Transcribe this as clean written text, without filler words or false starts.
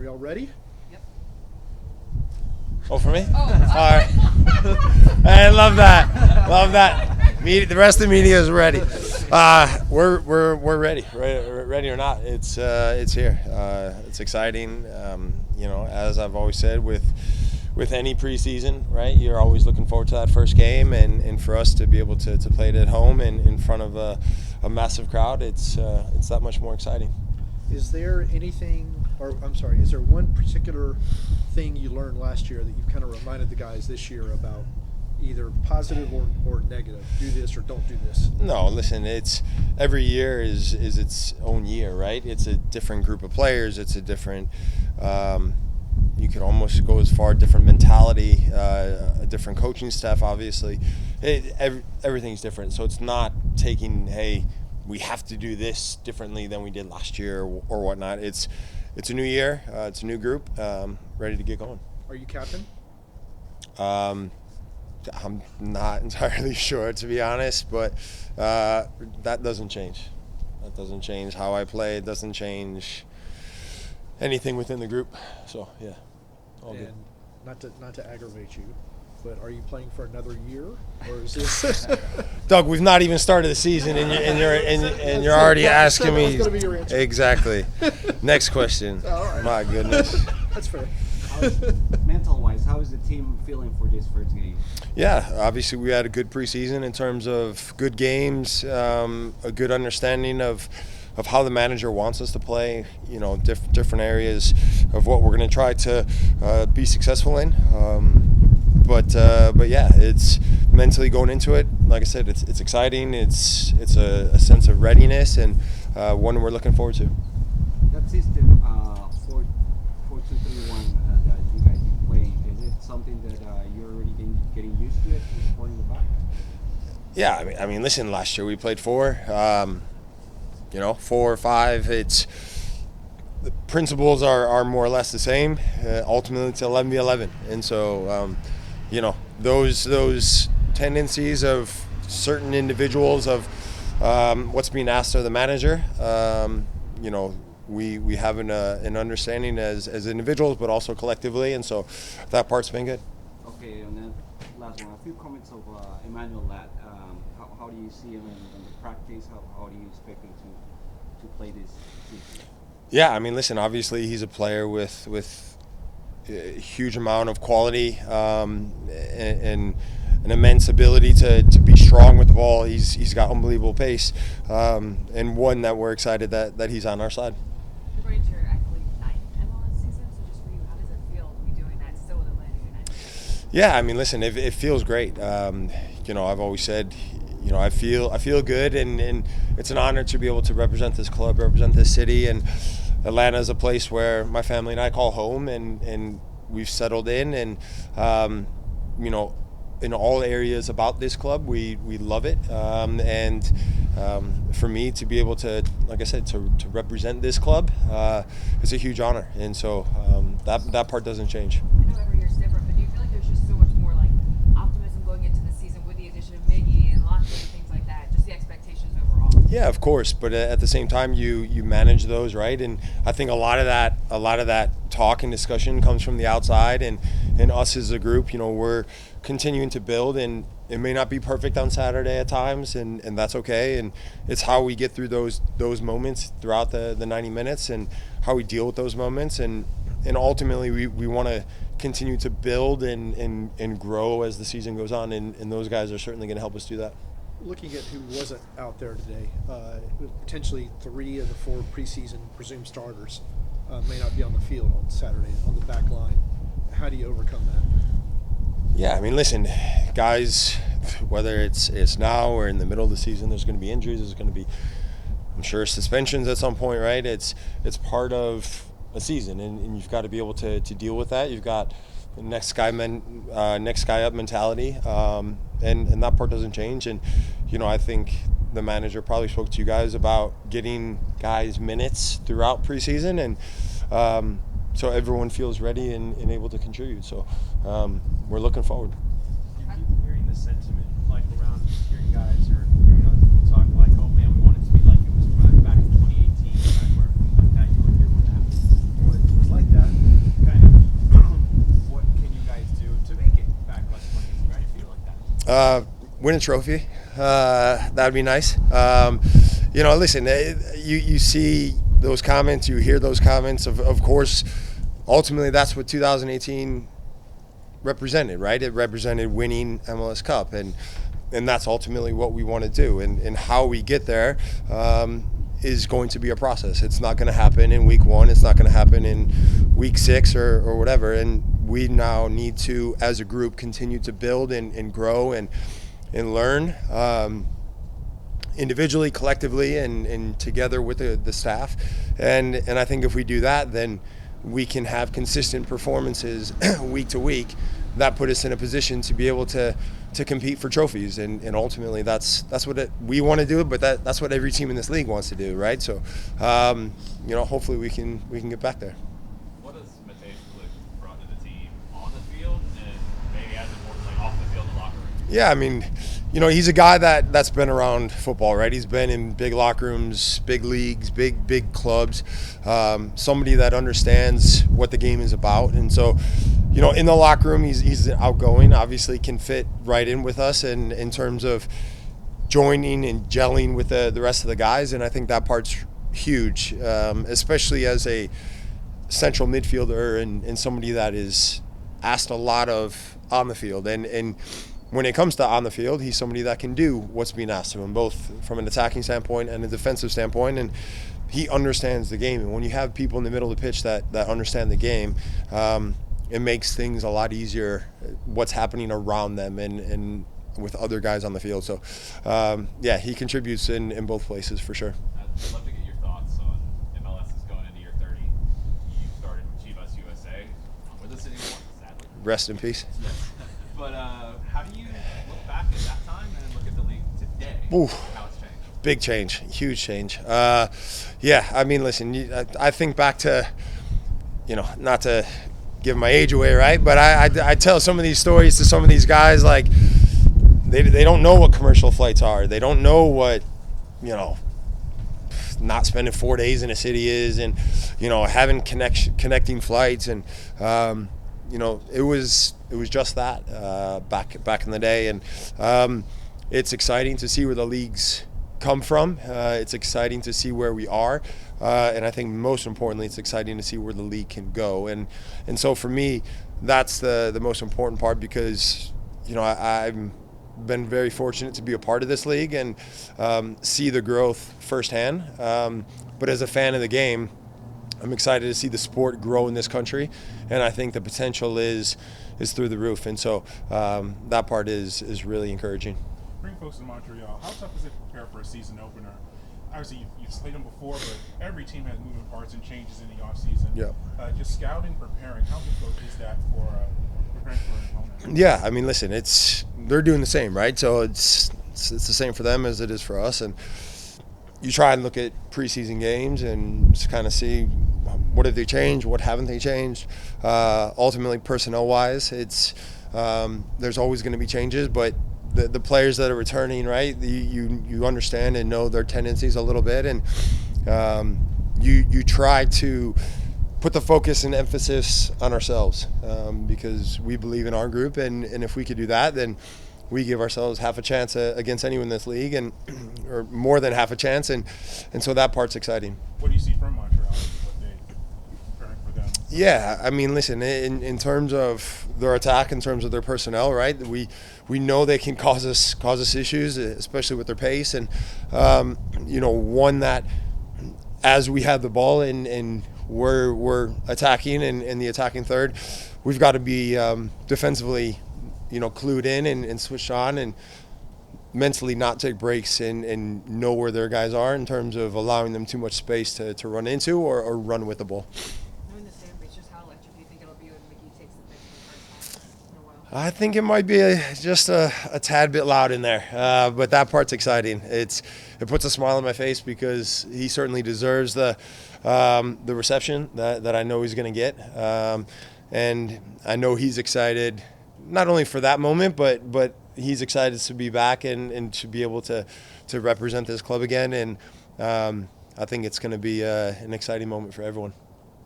y'all ready? Yep. Oh, for me? Oh, All right. I love that. Love that. The rest of the media is ready. We're ready. Ready or not, it's here. It's exciting. As I've always said, with any preseason, right? You're always looking forward to that first game, and for us to be able to play it at home and in front of a massive crowd, it's that much more exciting. Is there is there one particular thing you learned last year that you've kind of reminded the guys this year about, either positive or negative? Do this or don't do this? No, listen, it's every year is its own year, right? It's a different group of players. It's a different, you could almost go as far, different mentality, a different coaching staff, obviously. Everything's different. So it's not taking, hey, we have to do this differently than we did last year or whatnot. It's a new year. It's a new group, ready to get going. Are you captain? I'm not entirely sure, to be honest, but that doesn't change. That doesn't change how I play. It doesn't change anything within the group. So yeah, all good. Not to aggravate you, but are you playing for another year, or is this? Doug, we've not even started the season, and you're already asking me. That's gonna be your answer. Exactly. Next question. All right. My goodness. That's fair. Mental-wise, how is the team feeling for this first game? Yeah, obviously we had a good preseason in terms of good games, a good understanding of how the manager wants us to play, different areas of what we're going to try to be successful in. But yeah, it's mentally going into it. Like I said, it's exciting. It's a sense of readiness, and one we're looking forward to. That system, 4-2-3-1 that you guys been playing, is it something that you're already getting used to it, just pulling the back? Yeah, I mean, listen, last year we played 4. 4 or 5. It's the principles are more or less the same. Ultimately, it's 11v11, and so those tendencies of certain individuals of what's being asked of the manager. We have an understanding as individuals, but also collectively, and so that part's been good. Okay, and then last one, a few comments of Emmanuel Ladd. How do you see him in the practice? How do you expect him to play this season? Yeah, I mean, listen, obviously he's a player with a huge amount of quality and an immense ability to be strong with the ball. He's got unbelievable pace, and one that we're excited that he's on our side. You're going to your, I believe, 9th MLS season, so just for you, how does it feel to be doing that still with Atlanta United? Yeah, I mean, listen, it feels great. I've always said, I feel good, and it's an honor to be able to represent this club, represent this city, and Atlanta is a place where my family and I call home, and we've settled in, and in all areas about this club, we love it, and for me to be able to, like I said, to represent this club, it's a huge honor, and so that part doesn't change. I know every year's different, but do you feel like there's just so much more like optimism going into the season with the addition of Miggy and Lockwood and things like that, just the expectations overall? Yeah, of course, but at the same time, you manage those, right? And I think a lot of that talk and discussion comes from the outside, and us as a group, we're continuing to build, and it may not be perfect on Saturday at times, and that's okay. And it's how we get through those moments throughout the 90 minutes, and how we deal with those moments, and ultimately we want to continue to build and grow as the season goes on, and those guys are certainly going to help us do that. Looking at who wasn't out there today, potentially 3 of the 4 preseason presumed starters may not be on the field on Saturday on the back line. How do you overcome that? Yeah, I mean, listen, guys, whether it's now or in the middle of the season, there's going to be injuries. There's going to be, I'm sure, suspensions at some point, right? It's part of a season, and you've got to be able to deal with that. You've got the next guy up mentality, and that part doesn't change. And I think the manager probably spoke to you guys about getting guys minutes throughout preseason, and so everyone feels ready and able to contribute. So we're looking forward. You keep hearing the sentiment, like around hearing guys or hearing other people talk, like, oh man, we want it to be like it was back in 2018, back where like that, you were here when that happened. Well, it was like that Win a trophy. That'd be nice. Listen, you see those comments, you hear those comments. Of course, ultimately, that's what 2018 represented, right? It represented winning MLS Cup, and that's ultimately what we want to do. And how we get there is going to be a process. It's not going to happen in week 1. It's not going to happen in week 6 or whatever. And we now need to, as a group, continue to build and grow and learn individually, collectively, and together with the staff. And I think if we do that, then we can have consistent performances week to week that put us in a position to be able to compete for trophies. And ultimately that's what we want to do, but that's what every team in this league wants to do, right? So, hopefully we can get back there. What does Mateus Glick brought to the team on the field and maybe as importantly off the field in the locker room? Yeah, I mean, he's a guy that's been around football, right? He's been in big locker rooms, big leagues, big clubs, somebody that understands what the game is about. And so, in the locker room, he's outgoing, obviously can fit right in with us and in terms of joining and gelling with the rest of the guys. And I think that part's huge, especially as a central midfielder and somebody that is asked a lot of on the field. And when it comes to on the field, he's somebody that can do what's being asked of him, both from an attacking standpoint and a defensive standpoint. And he understands the game. And when you have people in the middle of the pitch that understand the game, it makes things a lot easier, what's happening around them and with other guys on the field. So, he contributes in both places for sure. I'd love to get your thoughts on MLS is going into year 30. You started with Chivas USA. Not with us anymore, sadly. Rest in peace. Yes. But how do you look back at that time and look at the league today? Oof. How it's changed? Big change, huge change. I mean, listen, I think back to, not to give my age away, right? But I tell some of these stories to some of these guys, like they don't know what commercial flights are. They don't know what, not spending 4 days in a city is, and having connecting flights, and it was just that back in the day. And it's exciting to see where the leagues come from. It's exciting to see where we are, and I think most importantly, it's exciting to see where the league can go. And so for me, that's the most important part, because I've been very fortunate to be a part of this league and see the growth firsthand. But as a fan of the game, I'm excited to see the sport grow in this country, and I think the potential is through the roof. And so that part is really encouraging. Bring folks to Montreal. How tough is it to prepare for a season opener? Obviously, you've played them before, but every team has moving parts and changes in the offseason. Yeah. Just scouting, preparing, how difficult is that for preparing for an opponent? Yeah, I mean, listen, they're doing the same, right? So it's the same for them as it is for us. And you try and look at preseason games and just kind of see what have they changed, what haven't they changed. Ultimately, personnel-wise, there's always going to be changes, but the players that are returning, right, you understand and know their tendencies a little bit, and you try to put the focus and emphasis on ourselves, because we believe in our group, and if we could do that, then we give ourselves half a chance against anyone in this league, or more than half a chance, and so that part's exciting. What do you see from Montreal? What they preparing for them? Yeah, I mean, listen, in terms of their attack, in terms of their personnel, right? We know they can cause us issues, especially with their pace, and one that as we have the ball and we're attacking and the attacking third, we've got to be defensively, clued in and switched on, and mentally not take breaks and know where their guys are in terms of allowing them too much space to run into or run with the ball. Knowing the Sandwich, just how electric do you think it'll be when Mickey takes the pitch for the first time in a while? I think it might be just a tad bit loud in there, but that part's exciting. It puts a smile on my face, because he certainly deserves the reception that I know he's going to get, and I know he's excited not only for that moment, but he's excited to be back and to be able to represent this club again, and I think it's going to be an exciting moment for everyone.